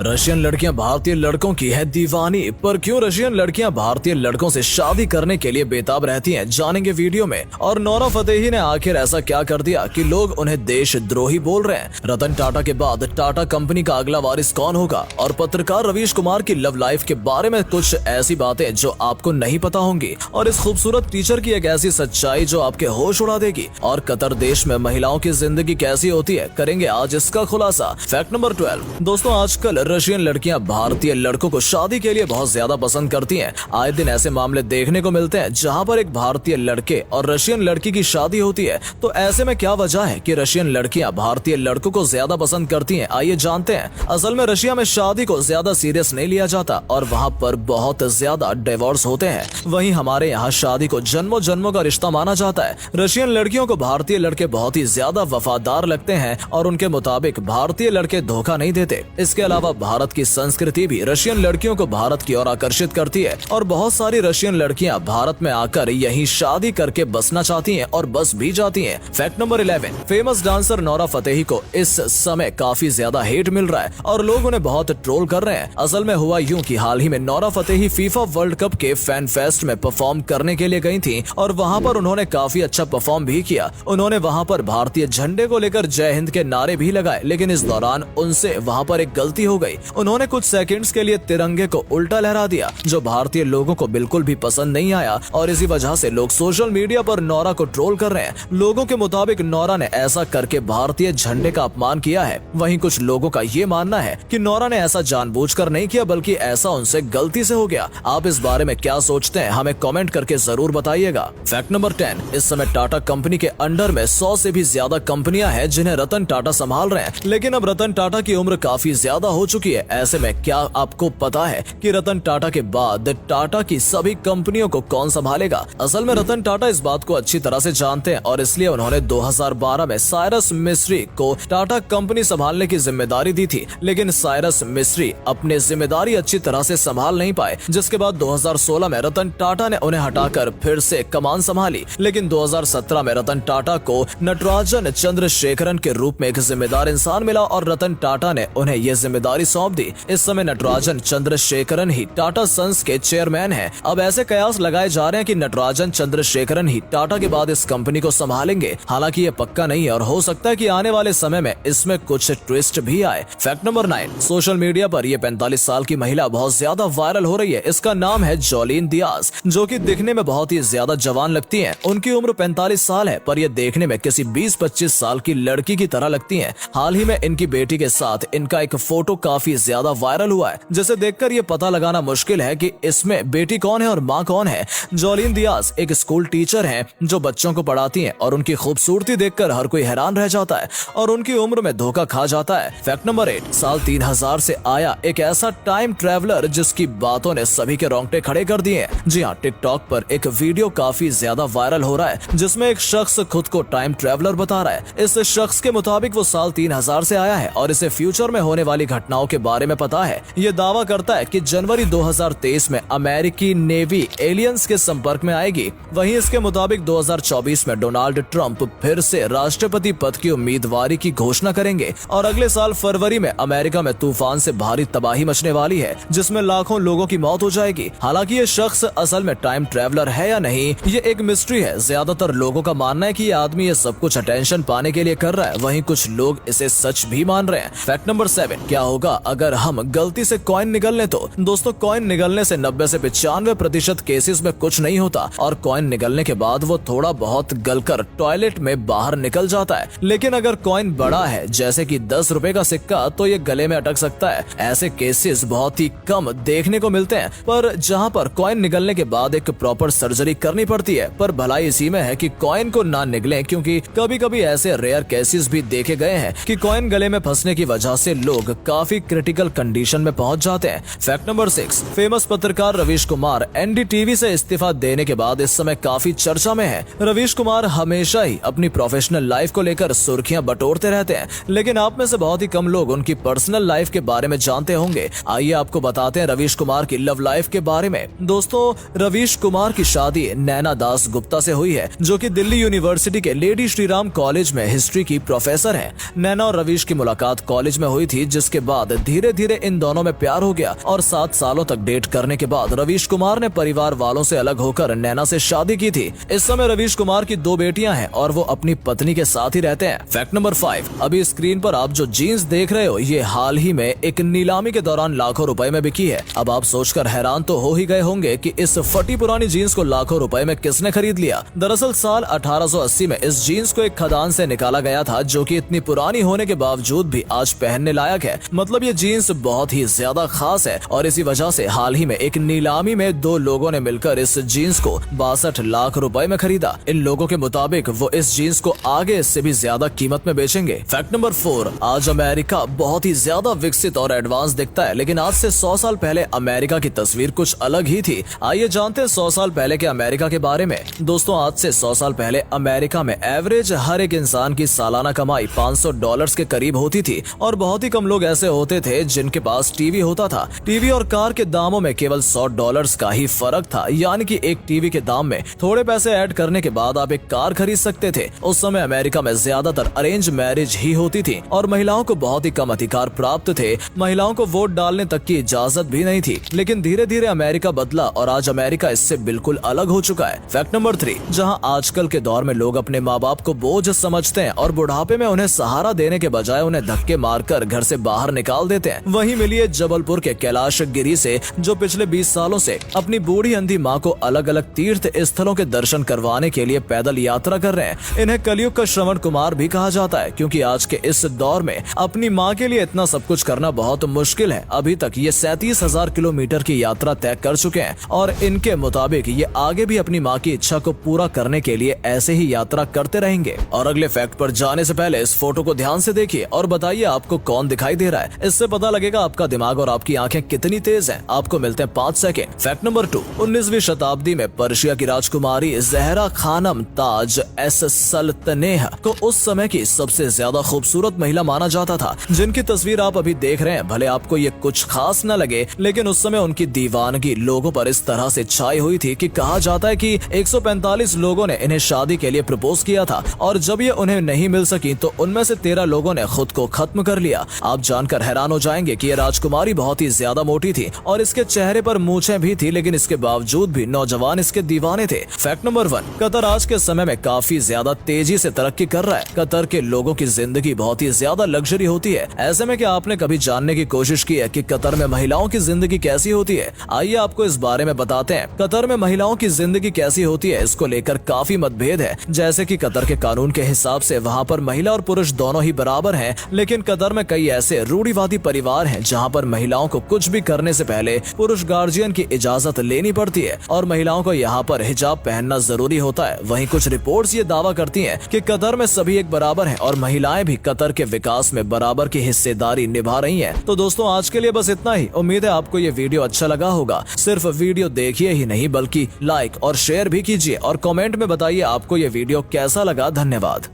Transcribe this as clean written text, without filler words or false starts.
Russian लड़कियां भारतीय लड़कों की है दीवानी, पर क्यों रशियन लड़कियां भारतीय लड़कों से शादी करने के लिए बेताब रहती हैं, जानेंगे वीडियो में। और नोरा फतेही ने आखिर ऐसा क्या कर दिया कि लोग उन्हें देशद्रोही बोल रहे हैं। रतन टाटा के बाद टाटा कंपनी का अगला वारिस कौन होगा, और पत्रकार रवीश कुमार की लव लाइफ के बारे में कुछ ऐसी बातें जो आपको नहीं पता होंगी, और इस खूबसूरत टीचर की एक ऐसी सच्चाई जो आपके होश उड़ा देगी। और कतर देश में महिलाओं की जिंदगी कैसी होती है, करेंगे आज इसका खुलासा। Fact number 12। दोस्तों, आजकल रशियन लड़कियां भारतीय लड़कों को शादी के लिए बहुत ज्यादा पसंद करती हैं। आए दिन ऐसे मामले देखने को मिलते हैं जहां पर एक भारतीय लड़के और रशियन लड़की की शादी होती है। तो ऐसे में क्या वजह है कि रशियन लड़कियां भारतीय लड़कों को ज्यादा पसंद करती हैं, आइए जानते हैं। असल में रशिया में शादी को ज्यादा सीरियस नहीं लिया जाता और वहाँ पर बहुत ज्यादा डिवोर्स होते हैं। वहीं हमारे यहाँ शादी को जन्मों जन्मों का रिश्ता माना जाता है। रशियन लड़कियों को भारतीय लड़के बहुत ही ज्यादा वफादार लगते हैं और उनके मुताबिक भारतीय लड़के धोखा नहीं देते। इसके अलावा भारत की संस्कृति भी रशियन लड़कियों को भारत की ओर आकर्षित करती है और बहुत सारी रशियन लड़कियां भारत में आकर यहीं शादी करके बसना चाहती हैं और बस भी जाती हैं। Fact number 11। Famous dancer Nora Fatehi को इस समय काफी ज्यादा हेट मिल रहा है और लोग उन्हें बहुत ट्रोल कर रहे हैं। असल में हुआ यूं कि हाल ही में Nora Fatehi FIFA world cup के फैन फेस्ट में परफॉर्म करने के लिए गई थी और वहां पर उन्होंने काफी अच्छा परफॉर्म भी किया। उन्होंने वहां पर भारतीय झंडे को लेकर जय हिंद के नारे भी लगाए, लेकिन इस दौरान उनसे वहां पर एक गलती हो गई। उन्होंने कुछ सेकंड्स के लिए तिरंगे को उल्टा लहरा दिया, जो भारतीय लोगों को बिल्कुल भी पसंद नहीं आया और इसी वजह से लोग सोशल मीडिया पर नोरा को ट्रोल कर रहे हैं। लोगों के मुताबिक नोरा ने ऐसा करके भारतीय झंडे का अपमान किया है। वहीं कुछ लोगों का ये मानना है कि नोरा ने ऐसा जानबूझकर नहीं किया, बल्कि ऐसा उनसे गलती से हो गया। आप इस बारे में क्या सोचते हैं, हमें कमेंट करके जरूर बताइएगा। Fact number 10। इस समय टाटा कंपनी के अंडर में 100 से भी ज्यादा कंपनियां हैं जिन्हें रतन टाटा संभाल रहे हैं, लेकिन अब रतन टाटा की उम्र काफी ज्यादा हो चुकी है। ऐसे में क्या आपको पता है कि रतन टाटा के बाद टाटा की सभी कंपनियों को कौन संभालेगा? असल में रतन टाटा इस बात को अच्छी तरह से जानते हैं और इसलिए उन्होंने 2012 में साइरस मिस्त्री को टाटा कंपनी संभालने की जिम्मेदारी दी थी, लेकिन साइरस मिस्त्री अपनी जिम्मेदारी अच्छी तरह से संभाल नहीं पाए, जिसके बाद 2016 में रतन टाटा ने उन्हें हटाकर फिर से कमान संभाली। लेकिन 2017 में रतन टाटा को नटराजन चंद्रशेखरन के रूप में एक जिम्मेदार इंसान मिला और रतन टाटा ने उन्हें यह जिम्मेदारी सौंप दी। इस समय नटराजन चंद्रशेखरन ही टाटा सन्स के चेयरमैन हैं। अब ऐसे कयास लगाए जा रहे हैं कि नटराजन चंद्रशेखरन ही टाटा के बाद इस कंपनी को संभालेंगे। हालांकि ये पक्का नहीं है और हो सकता है कि आने वाले समय में इसमें कुछ ट्विस्ट भी आए। Fact number 9। सोशल मीडिया पर यह 45 साल की महिला बहुत ज्यादा वायरल हो रही है। इसका नाम है जोलीन दियाज, जो कि दिखने में बहुत ही ज्यादा जवान लगती है। उनकी उम्र 45 साल है, पर यह देखने में किसी 20-25 साल की लड़की की तरह लगती है। हाल ही में इनकी बेटी के साथ इनका एक फोटो काफी ज्यादा वायरल हुआ है, जिसे देखकर ये पता लगाना मुश्किल है कि इसमें बेटी कौन है और माँ कौन है। जोलीन दियाज एक स्कूल टीचर हैं जो बच्चों को पढ़ाती हैं और उनकी खूबसूरती देखकर हर कोई हैरान रह जाता है और उनकी उम्र में धोखा खा जाता है। Fact number 8। साल 3000 से आया एक ऐसा टाइम ट्रेवलर जिसकी बातों ने सभी के रोंगटे खड़े कर दिए हैं। जी हाँ, टिकटॉक पर एक वीडियो काफी ज्यादा वायरल हो रहा है जिसमें एक शख्स खुद को टाइम ट्रेवलर बता रहा है। इस शख्स के मुताबिक वो साल 3000 से आया है और इसे फ्यूचर में होने वाली घटनाओं के बारे में पता है। ये दावा करता है कि जनवरी 2023 में अमेरिकी नेवी एलियंस के संपर्क में आएगी। वहीं इसके मुताबिक 2024 में डोनाल्ड ट्रंप फिर से राष्ट्रपति पद की उम्मीदवारी की घोषणा करेंगे और अगले साल फरवरी में अमेरिका में तूफान से भारी तबाही मचने वाली है, जिसमें लाखों लोगों की मौत हो जाएगी। हालांकि ये शख्स असल में टाइम ट्रेवलर है या नहीं, ये एक मिस्ट्री है। ज्यादातर लोगों का मानना है कि ये आदमी ये सब कुछ अटेंशन पाने के लिए कर रहा है, वहीं कुछ लोग इसे सच भी मान रहे हैं। Fact number 7। क्या होगा अगर हम गलती से कॉइन निगल लें? तो दोस्तों, कॉइन निगलने से 90 से 95% केसेस में कुछ नहीं होता और कॉइन निगलने के बाद वो थोड़ा बहुत गलकर टॉयलेट में बाहर निकल जाता है। लेकिन अगर कॉइन बड़ा है, जैसे कि 10 रुपए का सिक्का, तो ये गले में अटक सकता है। ऐसे केसेस बहुत ही कम देखने को मिलते हैं, पर जहाँ पर कॉइन निगलने के बाद एक प्रॉपर सर्जरी करनी पड़ती है। पर भलाई इसी में है कि कॉइन को ना निगलें, क्योंकि कभी कभी ऐसे रेयर केसेस भी देखे गए हैं कि कॉइन गले में फंसने की वजह से लोग काफी क्रिटिकल कंडीशन में पहुंच जाते हैं। Fact number 6। फेमस पत्रकार रवीश कुमार एनडीटीवी से इस्तीफा देने के बाद इस समय काफी चर्चा में है। रवीश कुमार हमेशा ही अपनी प्रोफेशनल लाइफ को लेकर सुर्खियां बटोरते रहते हैं, लेकिन आप में से बहुत ही कम लोग उनकी पर्सनल लाइफ के बारे में जानते होंगे। आइए आपको बताते हैं रवीश कुमार की लव लाइफ के बारे में। दोस्तों, रवीश कुमार की शादी नैना दास गुप्ता से हुई है, जो कि दिल्ली यूनिवर्सिटी के लेडी श्रीराम कॉलेज में हिस्ट्री की प्रोफेसर हैं। नैना और रवीश की मुलाकात कॉलेज में हुई थी, जिसके बाद बाद धीरे धीरे इन दोनों में प्यार हो गया और 7 सालों तक डेट करने के बाद रवीश कुमार ने परिवार वालों से अलग होकर नैना से शादी की थी। इस समय रवीश कुमार की 2 बेटियां हैं और वो अपनी पत्नी के साथ ही रहते हैं। फैक्ट नंबर 5, अभी स्क्रीन पर आप जो जीन्स देख रहे हो ये हाल ही में एक नीलामी के दौरान लाखों रुपए में बिकी है। अब आप सोचकर हैरान तो हो ही गए होंगे कि इस फटी पुरानी जीन्स को लाखों रुपए में किसने खरीद लिया। दरअसल साल 1880 में इस जीन्स को एक खदान से निकाला गया था, जो कि इतनी पुरानी होने के बावजूद भी आज पहनने लायक है। मतलब ये जीन्स बहुत ही ज्यादा खास है और इसी वजह से हाल ही में एक नीलामी में 2 लोगों ने मिलकर इस जीन्स को 62 लाख रुपए में खरीदा। इन लोगों के मुताबिक वो इस जीन्स को आगे इससे भी ज्यादा कीमत में बेचेंगे। फैक्ट नंबर 4, आज अमेरिका बहुत ही ज्यादा विकसित और एडवांस दिखता है, लेकिन आज से 100 साल पहले अमेरिका की तस्वीर कुछ अलग ही थी। आइए जानते हैं 100 साल पहले के अमेरिका के बारे में। दोस्तों, आज से 100 साल पहले अमेरिका में एवरेज हर एक इंसान की सालाना कमाई $500 के करीब होती थी और बहुत ही कम लोग ऐसे होते थे जिनके पास टीवी होता था। टीवी और कार के दामों में केवल $100 का ही फर्क था, यानी कि एक टीवी के दाम में थोड़े पैसे ऐड करने के बाद आप एक कार खरीद सकते थे। उस समय अमेरिका में ज्यादातर अरेंज मैरिज ही होती थी और महिलाओं को बहुत ही कम अधिकार प्राप्त थे। महिलाओं को वोट डालने तक की इजाजत भी नहीं थी। लेकिन धीरे धीरे अमेरिका बदला और आज अमेरिका इससे बिल्कुल अलग हो चुका है। फैक्ट नंबर 3, जहां आजकल के दौर में लोग अपने माँ बाप को बोझ समझते हैं और बुढ़ापे में उन्हें सहारा देने के बजाय उन्हें धक्के मारकर घर से बाहर निकाल देते हैं, वहीं मिलिए जबलपुर के कैलाश गिरी से, जो पिछले 20 सालों से अपनी बूढ़ी अंधी माँ को अलग अलग तीर्थ स्थलों के दर्शन करवाने के लिए पैदल यात्रा कर रहे हैं। इन्हें कलयुग का श्रवण कुमार भी कहा जाता है, क्योंकि आज के इस दौर में अपनी माँ के लिए इतना सब कुछ करना बहुत मुश्किल है। अभी तक ये 37,000 किलोमीटर की यात्रा तय कर चुके हैं और इनके मुताबिक ये आगे भी अपनी माँ की इच्छा को पूरा करने के लिए ऐसे ही यात्रा करते रहेंगे। और अगले फैक्ट पर जाने से पहले इस फोटो को ध्यान से देखिए और बताइए आपको कौन दिखाई दे रहा है। इससे पता लगेगा आपका दिमाग और आपकी आंखें कितनी तेज हैं। आपको मिलते हैं 5 सेकेंड। फैक्ट नंबर 2, 19वीं शताब्दी में पर्शिया की राजकुमारी जहरा खानम ताज एस सल्तनेह को उस समय की सबसे ज्यादा खूबसूरत महिला माना जाता था, जिनकी तस्वीर आप अभी देख रहे हैं। भले आपको ये कुछ खास न लगे, लेकिन उस समय उनकी दीवानगी लोगों पर इस तरह से छाई हुई थी कि कहा जाता है कि 145 लोगों ने इन्हें शादी के लिए प्रपोज किया था और जब ये उन्हें नहीं मिल सकी तो उनमें से 13 लोगों ने खुद को खत्म कर लिया। आप जानकर हैरान हो जाएंगे कि ये राजकुमारी बहुत ही ज्यादा मोटी थी और इसके चेहरे पर मूछें भी थी, लेकिन इसके बावजूद भी नौजवान इसके दीवाने थे। फैक्ट नंबर 1, कतर आज के समय में काफी ज्यादा तेजी से तरक्की कर रहा है। कतर के लोगों की जिंदगी बहुत ही ज्यादा लग्जरी होती है। ऐसे में क्या आपने कभी जानने की कोशिश की है कि कतर में महिलाओं की जिंदगी कैसी होती है? आइए आपको इस बारे में बताते हैं। कतर में महिलाओं की जिंदगी कैसी होती है, इसको लेकर काफी मतभेद है। जैसे कि कतर के कानून के हिसाब से वहाँ पर महिला और पुरुष दोनों ही बराबर हैं, लेकिन कतर में कई ऐसे रूढ़िवादी परिवार हैं जहाँ पर महिलाओं को कुछ भी करने से पहले पुरुष गार्जियन की इजाजत लेनी पड़ती है और महिलाओं को यहाँ पर हिजाब पहनना जरूरी होता है। वहीं कुछ रिपोर्ट्स ये दावा करती हैं कि कतर में सभी एक बराबर हैं और महिलाएं भी कतर के विकास में बराबर की हिस्सेदारी निभा रही हैं। तो दोस्तों, आज के लिए बस इतना ही। उम्मीद है आपको ये वीडियो अच्छा लगा होगा। सिर्फ वीडियो देखिए ही नहीं, बल्कि लाइक और शेयर भी कीजिए और कमेंट में बताइए आपको ये वीडियो कैसा लगा। धन्यवाद।